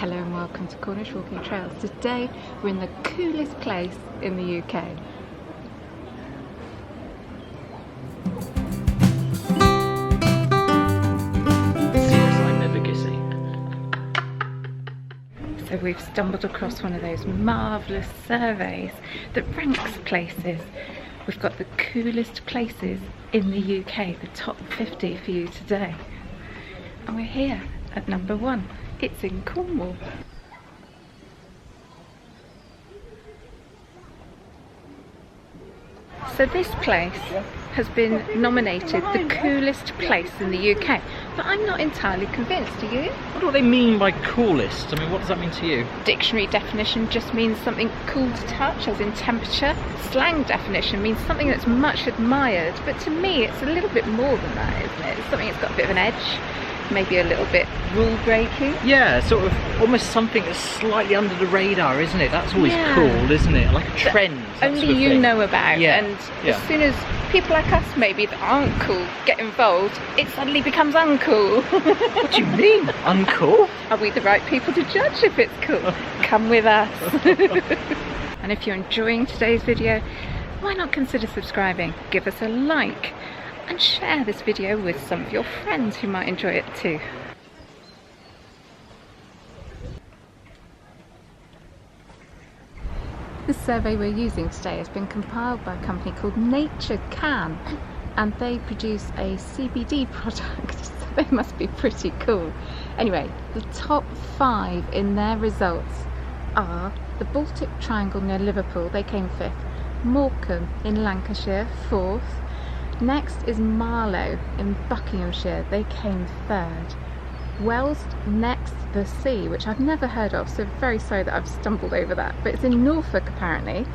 Hello and welcome to Cornish Walking Trails. Today we're in the coolest place in the UK. So we've stumbled across one of those marvellous surveys that ranks places. We've got the coolest places in the UK, the top 50 for you today. And we're here at number 1. It's in Cornwall. So this place has been nominated the coolest place in the UK, but I'm not entirely convinced, are you? What do they mean by coolest? I mean, what does that mean to you? Dictionary definition just means something cool to touch, as in temperature. Slang definition means something that's much admired, but to me it's a little bit more than that, isn't it? It's something that's got a bit of an edge. Maybe a little bit rule breaking. Yeah, sort of almost something that's slightly under the radar, isn't it? That's always cool, isn't it? Like a trend. Only you know about. Yeah. And as soon as people like us maybe that aren't cool get involved, it suddenly becomes uncool. What do you mean, uncool? Are we the right people to judge if it's cool? Come with us. And if you're enjoying today's video, why not consider subscribing? Give us a like. And share this video with some of your friends who might enjoy it too. The survey we're using today has been compiled by a company called Nature Can, and they produce a CBD product, so they must be pretty cool. Anyway, the top 5 in their results are the Baltic Triangle near Liverpool, they came 5th, Morecambe in Lancashire 4th, next is Marlow in Buckinghamshire, they came 3rd. Wells next the Sea, which I've never heard of, so very sorry that I've stumbled over that, but it's in Norfolk apparently.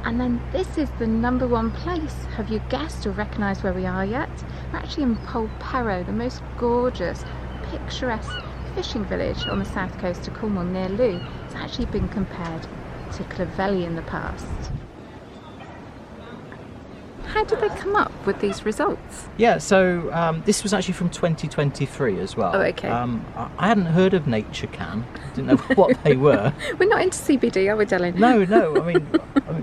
And then this is the number 1 place. Have you guessed or recognised where we are yet? We're actually in Polperro, the most gorgeous, picturesque fishing village on the south coast of Cornwall near Loo. It's actually been compared to Clovelly in the past. How did they come up with these results? Yeah, so this was actually from 2023 as well. Oh, okay. I hadn't heard of Nature Can. Didn't know what they were. We're not into CBD, are we, Dylan? No. I mean,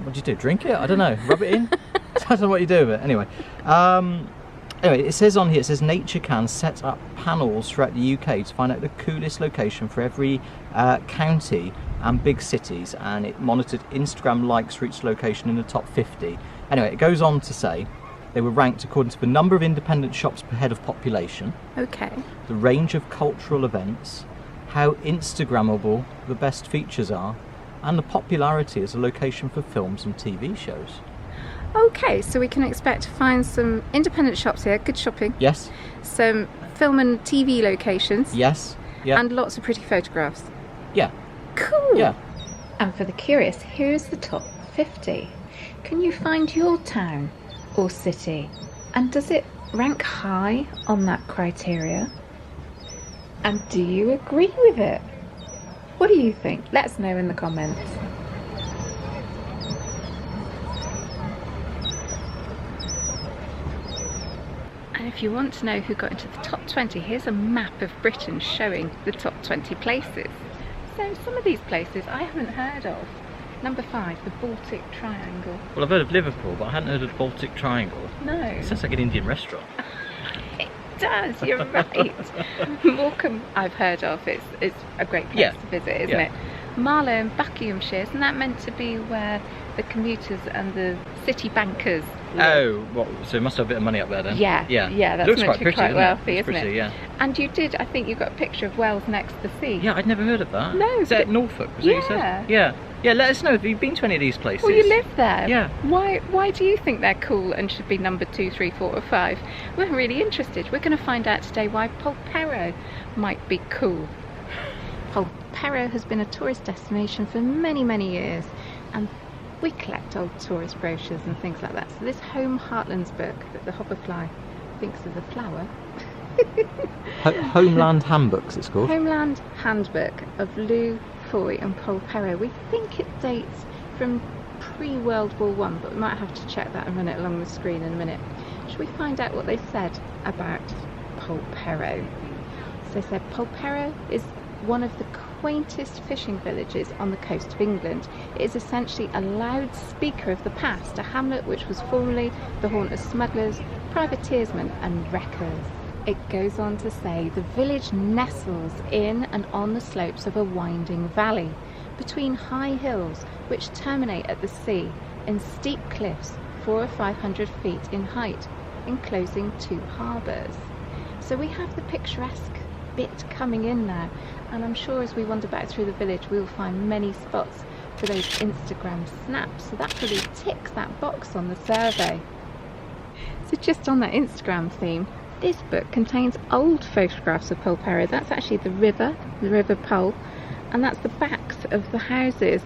what do you do? Drink it? I don't know. Rub it in? I don't know what you do with it. Anyway, it says on here, it says Nature Can set up panels throughout the UK to find out the coolest location for every county and big cities, and it monitored Instagram likes for each location in the top 50. Anyway, it goes on to say they were ranked according to the number of independent shops per head of population, okay, the range of cultural events, how Instagrammable the best features are, and the popularity as a location for films and TV shows. Okay, so we can expect to find some independent shops here, good shopping. Yes. Some film and TV locations. Yes. Yeah. And lots of pretty photographs. Yeah. Cool. Yeah. And for the curious, here's the top 50. Can you find your town or city? And does it rank high on that criteria? And do you agree with it? What do you think? Let us know in the comments. And if you want to know who got into the top 20, here's a map of Britain showing the top 20 places. So some of these places I haven't heard of. Number 5, the Baltic Triangle. Well, I've heard of Liverpool, but I hadn't heard of the Baltic Triangle. No. It sounds like an Indian restaurant. It does, you're right. Morecambe I've heard of, it's a great place to visit, isn't it? Marlow in Buckinghamshire, isn't that meant to be where the commuters and the city bankers live? Oh, well, so it must have a bit of money up there then. Yeah, that's looks meant quite to be pretty, quite wealthy, isn't isn't it? Yeah. And you did, I think you got a picture of Wells next to the sea. Yeah, I'd never heard of that. No. Is that Norfolk? Was that what you said? Yeah. Yeah, let us know if you've been to any of these places. Well, you live there. Yeah. Why do you think they're cool and should be number 2, 3, 4 or 5? We're really interested. We're going to find out today why Polperro might be cool. Polperro has been a tourist destination for many, many years, and we collect old tourist brochures and things like that. So this Home Heartlands book that the Hobberfly thinks is a flower. Homeland Handbooks, it's called. Homeland Handbook of Lou, Foy and Polperro. We think it dates from pre-World War I, but we might have to check that and run it along the screen in a minute. Should we find out what they said about Polperro? So they said Polperro is one of the quaintest fishing villages on the coast of England. It is essentially a loudspeaker of the past, a hamlet which was formerly the haunt of smugglers, privateersmen and wreckers. It goes on to say the village nestles in and on the slopes of a winding valley, between high hills which terminate at the sea in steep cliffs 400 or 500 feet in height, enclosing 2 harbours. So we have the picturesque bit coming in now, and I'm sure as we wander back through the village we'll find many spots for those Instagram snaps, so that really ticks that box on the survey. So just on that Instagram theme, this book contains old photographs of Polperro. That's actually the river Pol, and that's the backs of the houses.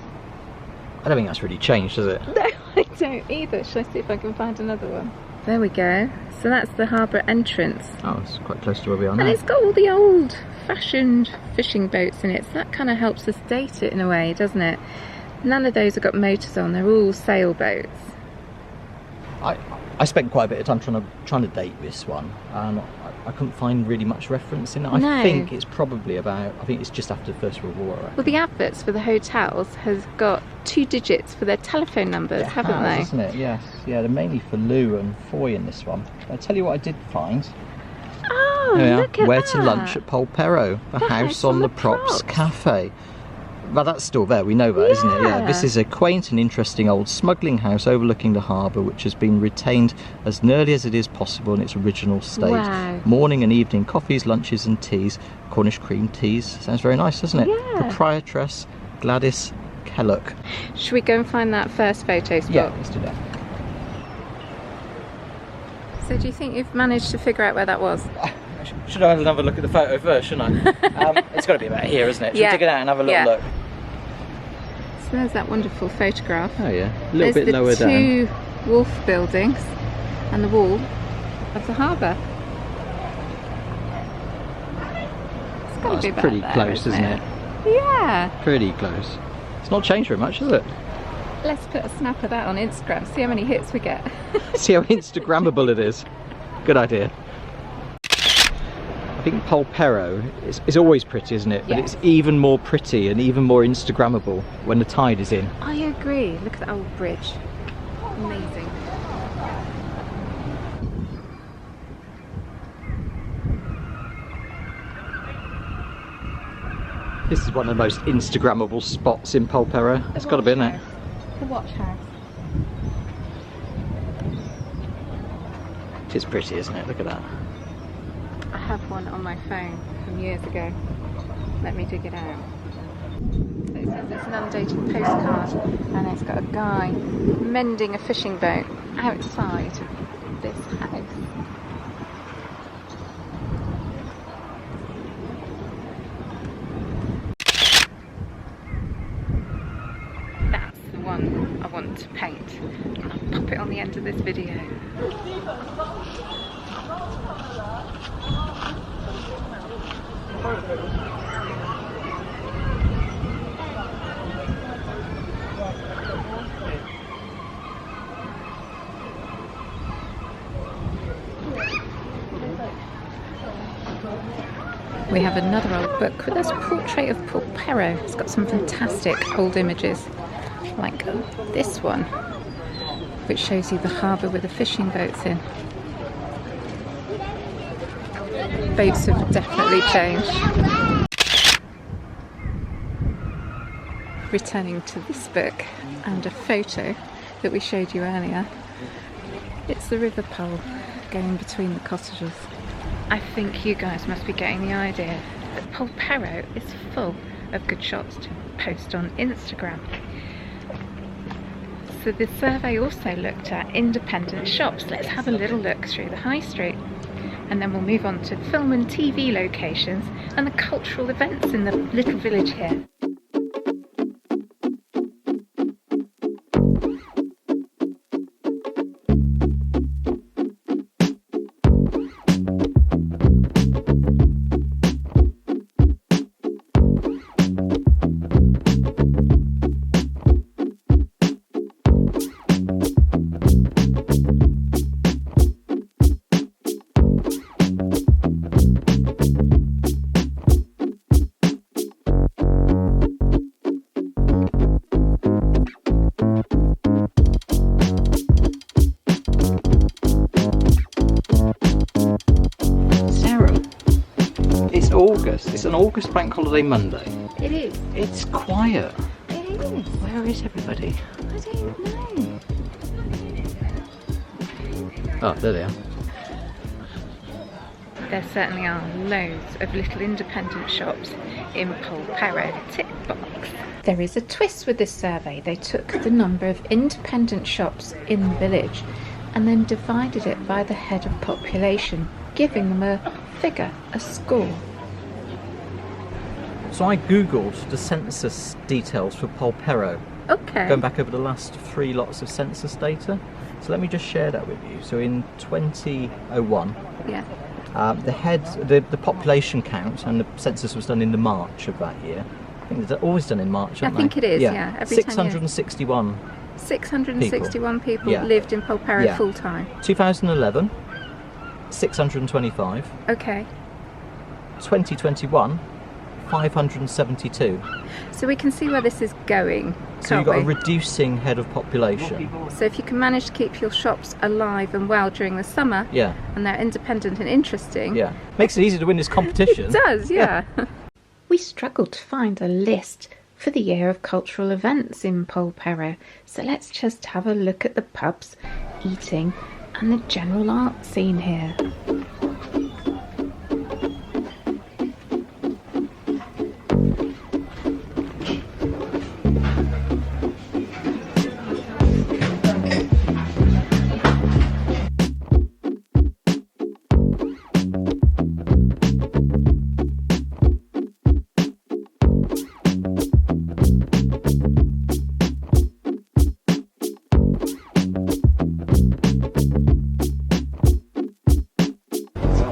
I don't think that's really changed, has it? No, I don't either. Shall I see if I can find another one? There we go. So that's the harbour entrance. Oh, it's quite close to where we are now. And it's got all the old fashioned fishing boats in it, so that kind of helps us date it in a way, doesn't it? None of those have got motors on, they're all sailboats. I spent quite a bit of time trying to date this one, and I couldn't find really much reference in it. No. I think it's probably I think it's just after the First World War. Well, the adverts for the hotels has got 2 digits for their telephone numbers, haven't they? Isn't it? Yes. Yeah, they're mainly for Lou and Foy in this one. I'll tell you what I did find. Oh, There we are. look at Where that. to lunch at Polperro, the house on the Props Cafe. Well, that's still there, we know that, isn't it? Yeah, this is a quaint and interesting old smuggling house overlooking the harbour, which has been retained as nearly as it is possible in its original state. Wow. Morning and evening coffees, lunches and teas, Cornish cream teas. Sounds very nice, doesn't it? Yeah. Proprietress Gladys Kellock. Should we go and find that first photo spot? Yeah, let's do that. So do you think you've managed to figure out where that was? Should I have another look at the photo first, shouldn't I? It's got to be about here, isn't it? Should we take it out and have a little look? So there's that wonderful photograph. Oh yeah, a little bit lower down. There's the 2 wharf buildings and the wall of the harbour. It's got to be about pretty there, close, isn't it? Yeah. Pretty close. It's not changed very much, has it? Let's put a snap of that on Instagram, see how many hits we get. See how Instagrammable it is. Good idea. I think Polperro is always pretty, isn't it? But Yes. it's even more pretty and even more Instagrammable when the tide is in. I agree. Look at that old bridge. Amazing. This is one of the most Instagrammable spots in Polperro. It's got to be, isn't it? The watch house. It's pretty, isn't it? Look at that. I have one on my phone from years ago. Let me dig it out. So it says it's an undated postcard, and it's got a guy mending a fishing boat outside this house. That's the one I want to paint. And I'll pop it on the end of this video. We have another old book. There's a portrait of Polperro. It's got some fantastic old images, like this one, which shows you the harbour with the fishing boats in. Boats have definitely changed. Returning to this book and a photo that we showed you earlier. It's the River Pol going between the cottages. I think you guys must be getting the idea that Polperro is full of good shots to post on Instagram. So the survey also looked at independent shops. Let's have a little look through the high street, and then we'll move on to film and TV locations and the cultural events in the little village here. holiday Monday. It is. It's quiet. It is. Where is everybody? I don't know. Oh, there they are. There certainly are loads of little independent shops in Polperro. Tick box. There is a twist with this survey. They took the number of independent shops in the village and then divided it by the head of population, giving them a figure, a score. So I googled the census details for Polperro, Okay. going back over the last 3 lots of census data. So let me just share that with you. So in 2001, Yeah. the population count, and the census was done in the March of that year. I think it's always done in March, aren't I think they? it is, yeah. Every 10 years. 661. 661 people Yeah. lived in Polperro Yeah. full time. 2011, 625. Okay. 2021, 572. So we can see where this is going. So you've can't got a we? reducing head of population. So if you can manage to keep your shops alive and well during the summer, Yeah, and they're independent and interesting, yeah. Makes it easy to win this competition. it does, yeah. We struggled to find a list for the year of cultural events in Polperro, so let's just have a look at the pubs, eating, and the general art scene here.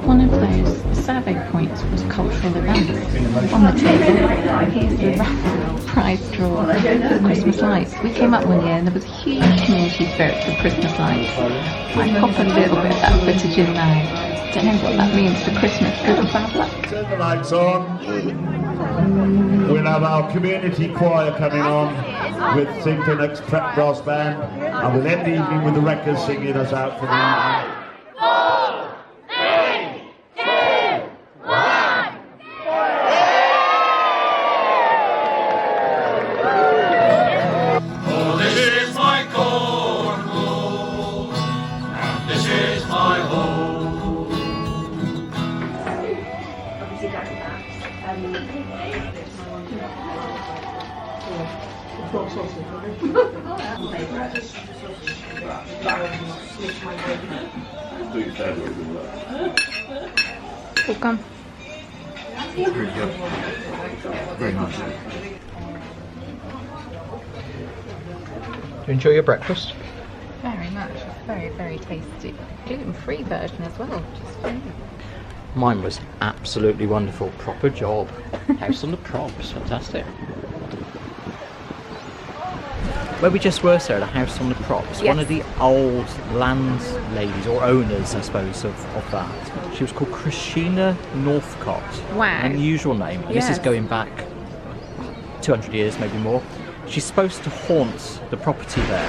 One of those survey points was cultural events. On the table, here's the raffle prize draw for the Christmas lights. We came up one year and there was a huge community spirit for Christmas lights. I pop a little bit of that footage in now. Don't know what that means for Christmas, good or bad luck. Turn the lights on. We'll have our community choir coming on with Symphonix Trap Brass Band, and we'll end the evening with the Wreckers singing us out for the evening. Oh, this is my Cornwall, and this is my home. All gone. Very nice. Do you enjoy your breakfast? Very much. It's very, very tasty. Gluten-free version as well, which is fun. Mine was absolutely wonderful. Proper job. House on the props. Fantastic. Where we just were, Sarah, the House on the Props, Yes. one of the old landladies, or owners, I suppose, of that, she was called Christina Northcott. Wow. An unusual name. And This is Yes. going back 200 years, maybe more. She's supposed to haunt the property there.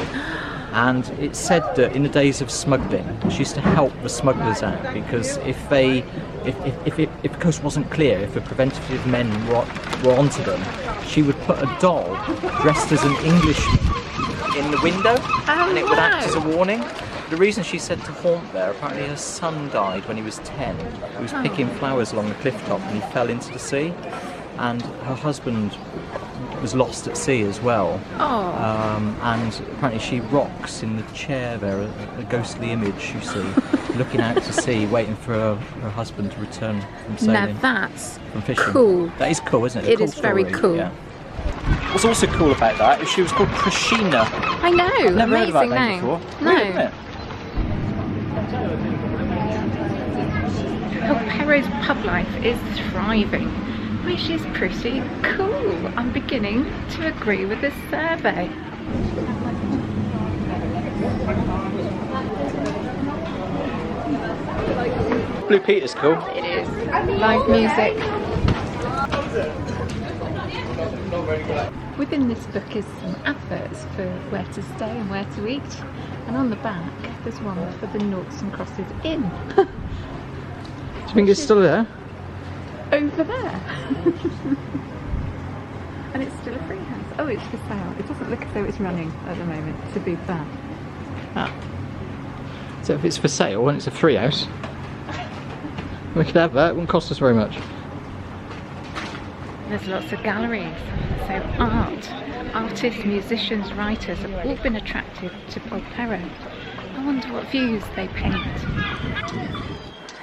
And it's said that in the days of smuggling, she used to help the smugglers out, because if the coast wasn't clear, if the preventative men were onto them, she would put a doll dressed as an Englishman in the window, and it would act as a warning. The reason she's said to haunt there, apparently her son died when he was 10. He was picking flowers along the cliff top and he fell into the sea, and her husband was lost at sea as well. And apparently she rocks in the chair there, a ghostly image you see, looking out to sea, waiting for her husband to return from sailing. Now that's from fishing. cool. That is cool, isn't it? It A cool is very story, cool. Yeah. What's also cool about that is she was called Christina. I know, Never heard of that amazing name name. before. No. Weird, isn't it? Polperro's pub life is thriving, which is pretty cool. I'm beginning to agree with this survey. Blue Peter's cool. It is. Live music. Within this book is some adverts for where to stay and where to eat, and on the back there's one for the Noughts and Crosses Inn. Do you think it's still there? over there. And it's still a free house. Oh, it's for sale. It doesn't look as though it's running at the moment, to be fair. Ah. So if it's for sale and it's a free house, we could have that. It wouldn't cost us very much. There's lots of galleries. So artists, musicians, writers have all been attracted to Polperro. I wonder what views they paint.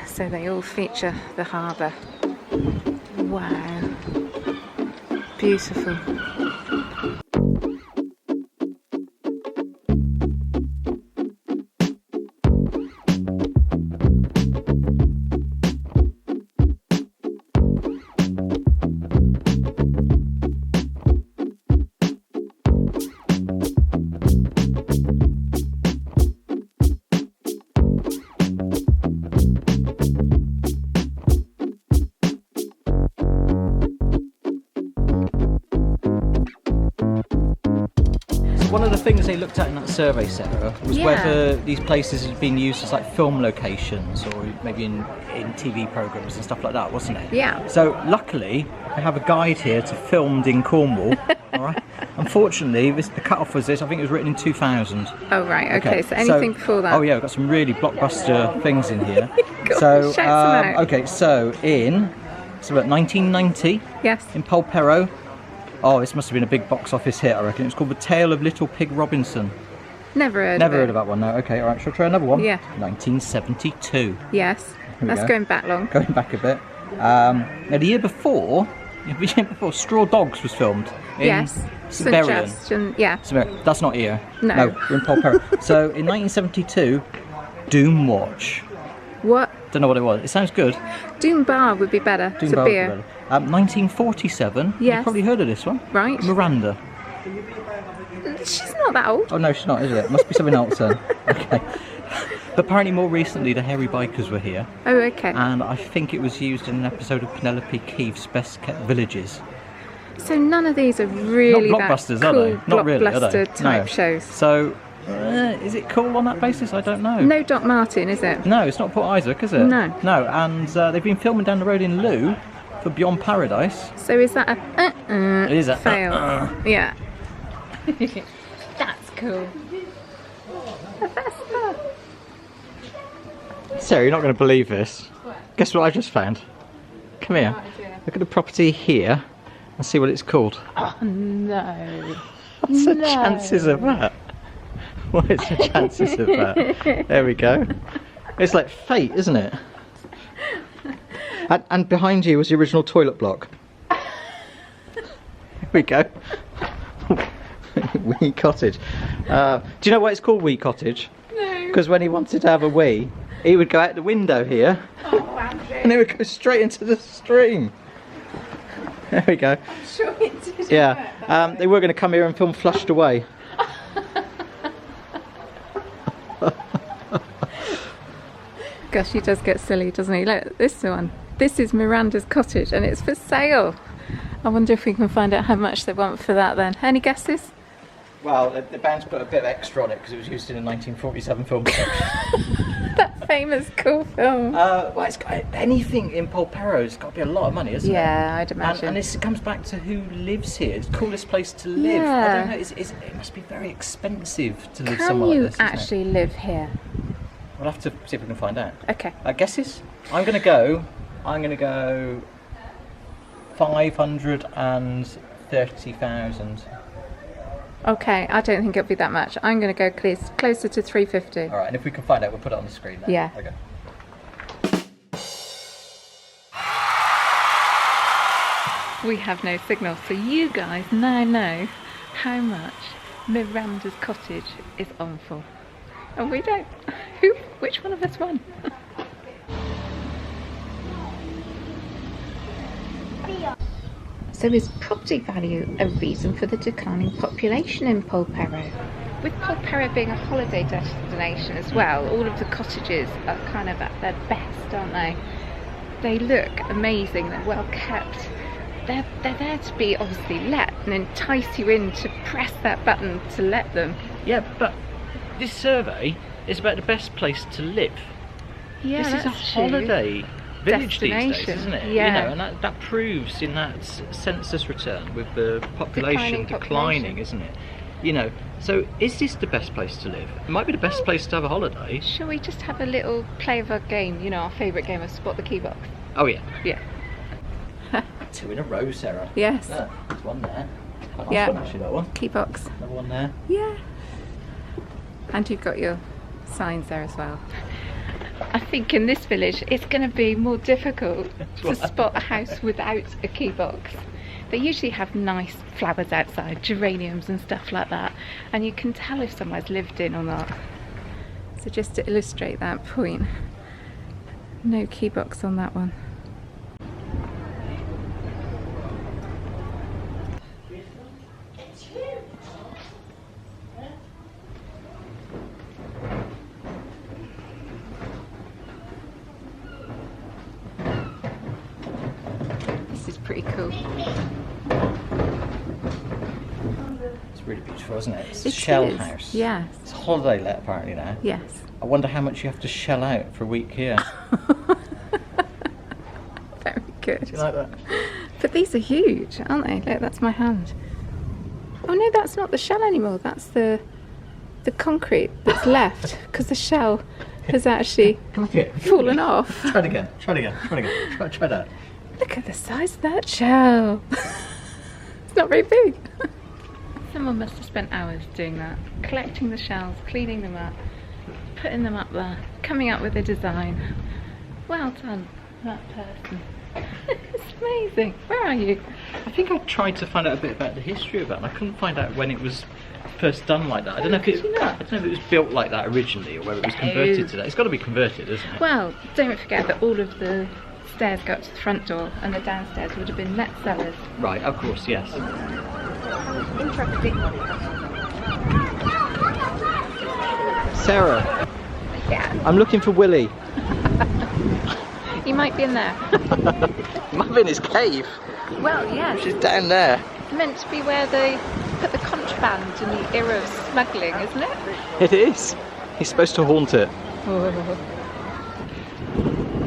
So they all feature the harbour. Wow. Beautiful. One of the things they looked at in that survey, Sarah, was whether these places had been used as like film locations or maybe in TV programmes and stuff like that, wasn't it? Yeah. So luckily, I have a guide here to filmed in Cornwall. All right. Unfortunately, the cut-off was this. I think it was written in 2000. Oh right. Okay. So anything before that? Oh yeah, we've got some really blockbuster things in here. So shout some out. Okay, so about 1990. Yes. In Polperro. Oh, this must have been a big box office hit, I reckon. It's called The Tale of Little Pig Robinson. Never heard of that one, no. Okay, alright, shall I try another one? Yeah. 1972. Yes, that's going back long. Going back a bit. Now, the year before, Straw Dogs was filmed in Yes. Siberian. Suggestion, yeah. That's not here. No. We're in Polperro. So, in 1972, Doom Watch. What? Don't know what it was. It sounds good. Doom Bar would be better. Doom It's a Bar would be beer. better. 1947. Yes. You've probably heard of this one. Right. Miranda. She's not that old. Oh no, she's not, is it? Must be something else then. Okay. But apparently more recently the Hairy Bikers were here. Oh, okay. And I think it was used in an episode of Penelope Keith's Best Kept Villages. So none of these are really Not blockbusters, that are they? cool Not really, are they? blockbuster type No. shows. So, is it cool on that basis? I don't know. No Doc Martin, is it? No, it's not Port Isaac, is it? No. No, and they've been filming down the road in Loo for Beyond Paradise. So is that a It is a fail? Yeah. That's cool. A Vespa. Sarah, you're not going to believe this. Guess what I just found? Come here. Look at the property here and see what it's called. Oh no. What's the chances of that? What is the chances of that? There we go. It's like fate, isn't it? And behind you was the original toilet block. Here we go. Wee Cottage. Do you know why it's called Wee Cottage? No. Because when he wanted to have a wee, he would go out the window here. Oh, Andrew. And it would go straight into the stream. There we go. Sure it did. Yeah, they were going to come here and film Flushed Away. Gosh, he does get silly, doesn't he? Look, this one. This is Miranda's cottage and it's for sale. I wonder if we can find out how much they want for that then. Any guesses? Well, the band's put a bit of extra on it because it was used in a 1947 film. That famous cool film. Well, it's got anything in Polperro. It's got to be a lot of money, isn't it? Yeah, I'd imagine. And this comes back to who lives here. It's the coolest place to live. Yeah. I don't know. It must be very expensive to live Can somewhere you like this. actually live here? We'll have to see if we can find out. Okay. Guesses? I'm gonna go 530,000. Okay, I don't think it'll be that much. I'm going to go closer to 350. All right, and if we can find out, we'll put it on the screen then. Yeah. Okay. We have no signal, so you guys now know how much Miranda's cottage is on for. And we don't. Which one of us won? So is property value a reason for the declining population in Polperro? With Polperro being a holiday destination as well, all of the cottages are kind of at their best, aren't they? They look amazing, they're well kept. They're there to be obviously let and entice you in to press that button to let them. Yeah, but this survey is about the best place to live. Yeah, this is a that's true. holiday village these days, destination. isn't it? Yeah. You know, and that proves in that census return with the population declining, isn't it? You know, so is this the best place to live? It might be the best place to have a holiday. Shall we just have a little play of our game? You know, our favourite game of Spot the Key Box. Oh yeah. Yeah. 2 in a row, Sarah. Yes. Look, there's one there. Quite nice Yeah. one, actually, that one. Key box. Another one there. Yeah. And you've got your signs there as well. I think in this village it's going to be more difficult to spot a house without a key box. They usually have nice flowers outside, geraniums and stuff like that, and you can tell if someone's lived in or not. So just to illustrate that point, no key box on that one. This is pretty cool. It's really beautiful, isn't it? It's a It shell is, house. yes. It's a holiday let apparently now. Yes. I wonder how much you have to shell out for a week here. Very good. Do you like that? But these are huge, aren't they? Look, that's my hand. Oh no, that's not the shell anymore. That's the concrete that's left because the shell has actually Come up here. fallen off. Try it again. Try it again. Try it again. Try that. Look at the size of that shell. It's not very big. Someone must have spent hours doing that, collecting the shells, cleaning them up, putting them up there, coming up with a design. Well done, that person. It's amazing. Where are you? I think I tried to find out a bit about the history of that, and I couldn't find out when it was first done like that. I don't know if it. I don't know if it was built like that originally, or whether it was converted to that. It's got to be converted, isn't it? Well, don't forget that all of the stairs go up to the front door, and the downstairs would have been net cellars. Right. Of course. Yes. Interesting. Sarah, Yeah. I'm looking for Willie. You might be in there. I'm in his cave. Well, yes. She's down there. Meant to be where they put the contraband in the era of smuggling, isn't it? It is. He's supposed to haunt it.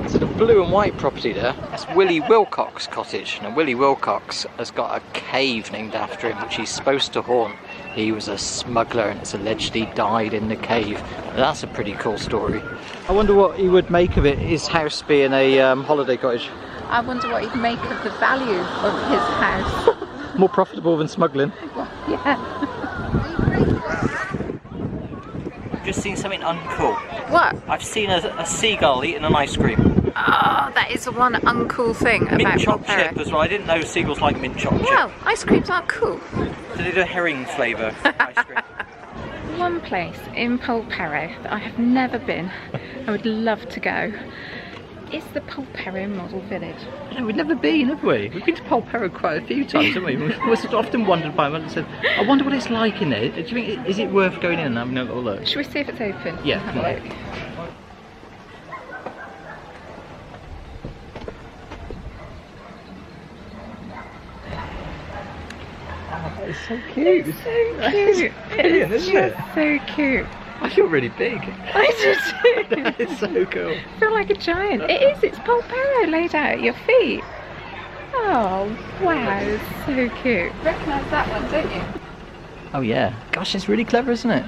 It's a blue and white property there. That's Willie Wilcox cottage. Now Willie Wilcox has got a cave named after him which he's supposed to haunt. He was a smuggler and it's alleged he died in the cave. That's a pretty cool story. I wonder what he would make of it, his house being a holiday cottage. I wonder what he'd make of the value of his house. More profitable than smuggling. Yeah. I've just seen something uncool. What? I've seen a seagull eating an ice cream. Oh, that is the one uncool thing about Mint chopped Polperro. chip as well. I didn't know seagulls like mint chopped chip. Well, ice creams aren't cool. Do they do a herring flavour ice cream? One place in Polperro that I have never been, I would love to go, is the Polperro Model Village. No, we've never been, have we? We've been to Polperro quite a few times, haven't we? We've often wondered by and said, I wonder what it's like in there. Do you think, is it worth going in and having a little look? Should we see if it's open? Yeah, Have come a on. look. It's so cute. It's so cute. Brilliant, isn't it? So cute. I feel really big. I do too. It's so cool. I feel like a giant. It is. It's Polperro laid out at your feet. Oh, wow. It's so cute. Recognise that one, don't you? Oh yeah. Gosh, it's really clever, isn't it?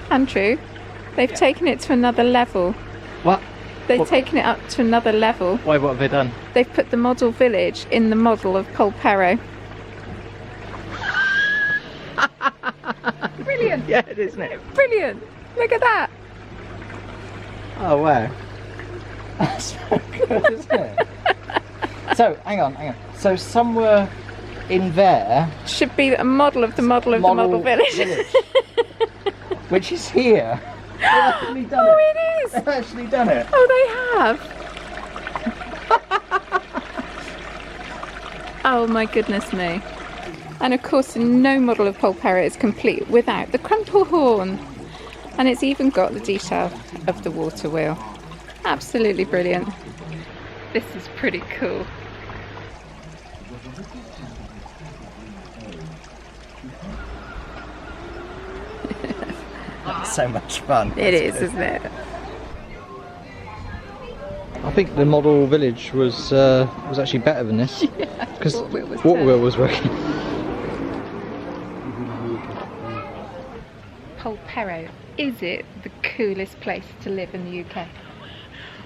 Andrew, they've taken it to another level. What? They've What? taken it up to another level. Why, what have they done? They've put the model village in the model of Polperro. Brilliant. Yeah, it is, isn't it? Brilliant. Look at that. Oh wow. That's so good, isn't it? So, hang on. So somewhere in there, Should be a model of the model of the model village. which is here. They've actually done Oh, it. it is. They've actually done it. Oh, they have. Oh my goodness me. And of course no model of Polperro is complete without the crumple horn. And it's even got the detail of the water wheel. Absolutely brilliant. This is pretty cool. That's so much fun. It is, isn't it? I think the model village was actually better than this because Waterwheel was working. Polperro, is it the coolest place to live in the UK?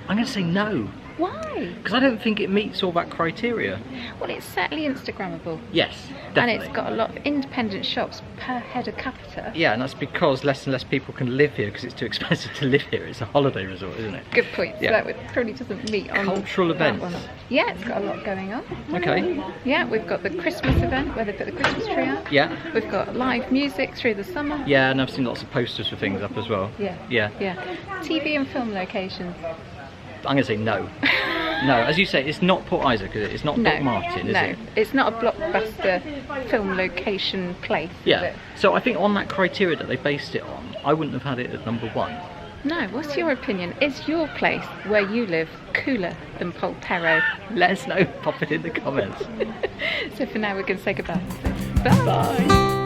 I'm going to say no. Why? Because I don't think it meets all that criteria. Well, it's certainly Instagrammable. Yes, definitely. And it's got a lot of independent shops per head of capita. Yeah, and that's because less and less people can live here because it's too expensive to live here. It's a holiday resort, isn't it? Good point. Yeah. So that probably doesn't meet on Cultural that events. one. Yeah, it's got a lot going on. Okay. Yeah, we've got the Christmas event where they put the Christmas tree up. Yeah. We've got live music through the summer. Yeah, and I've seen lots of posters for things up as well. Yeah. Yeah. Yeah. TV and film locations. I'm going to say no. No, as you say, it's not Port Isaac, is it? It's not Doc Martin, is no, it? it's not a blockbuster film location place, Yeah. is it? So I think on that criteria that they based it on, I wouldn't have had it at number 1. No, what's your opinion? Is your place where you live cooler than Polperro? Let us know, pop it in the comments. So for now we're going to say goodbye. Bye!